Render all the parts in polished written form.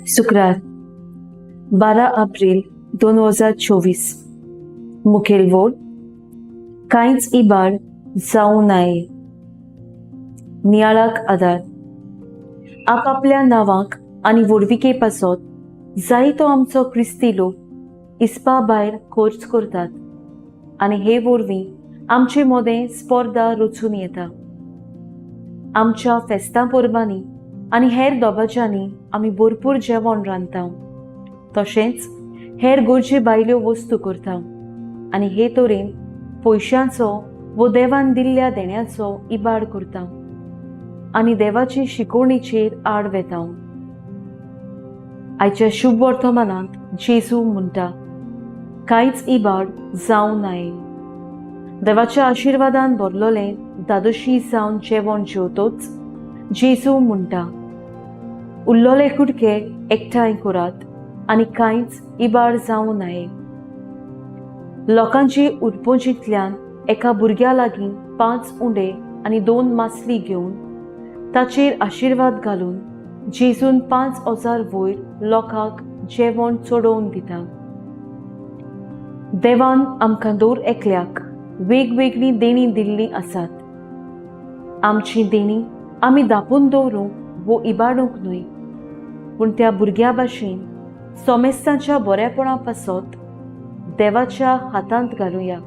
शुक्रार 12 एप्रिल 2024. मुखेल वोड कांयच इबाड जावं नये. नियाळाक आदार. आपापल्या नावाक आनी वडविके पासत जायतो आमचो क्रिस्ती लोक इस्पा भायर खर्च करतात आनी हे वरवीं आमचे मोदें स्पर्धा रचून येता. आमच्या फेस्तां परबांनी आनी हेर दोबाज्यांनी आमी भरपूर जेवण रांदता, तशेंच हेर गरजे भायल्यो वस्तू करता आनी हे तरेन पयशांचो वो देवान दिल्ल्या देण्याचो इबाड करता आनी देवाची शिकवणीचेर आड वेता. आयच्या शुभ वर्तमानांत जेजू म्हणटा, कांयच इबाड जावं नये. देवाच्या आशिर्वादान भरलोलें दादोशी जावन जेवण जेवतोच जेजू म्हणटा, उरलोले कुडके एकठांय करात आनी कांयच इबाड जावं नये. लोकांची उरपोंजींतल्यान एका भुरग्या लागीं 5 उंडे आनी 2 मासली घेवन ताचेर आशिर्वाद घालून जेजून 5,000 वयर लोकांक जेवण चडोवन दिता. देवान आमकां दर एकल्याक वेगवेगळी देणी दिल्लीं आसात. आमची देणी आमी धांपून दवरूंक वो इबाडूंक न्हय, पूण त्या भुरग्या भाशेन सोमेस्तांच्या बरेपणा पासत देवाच्या हातांत घालुया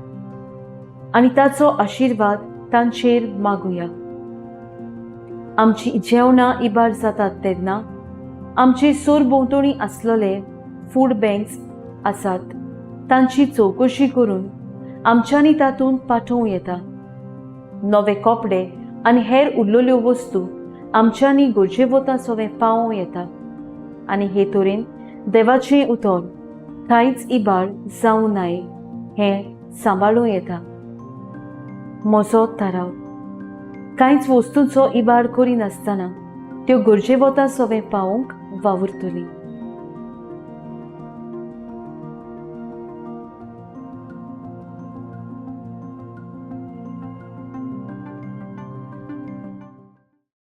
आनी ताचो आशिर्वाद तांचेर मागुया. आमची जेवणां इबाड जातात तेन्ना आमचे सरभोंवतणी आसलोले फूड बँक्स आसात तांची चवकशी करून आमच्यांनी तातूंत पाठोवं येता. नवे कपडे आनी हेर उरलेल्यो वस्तू आमच्यांनी गरजे वता सवें पावों येता आनी हे तरेन देवाचें उतर कांयच इबाड जावं नये हें सांबाळूं येता. म्हजो थाराव. कांयच वस्तूंचो इबाड करिनासतना त्यो गरजे वता सवें पावोवंक वावुरतली.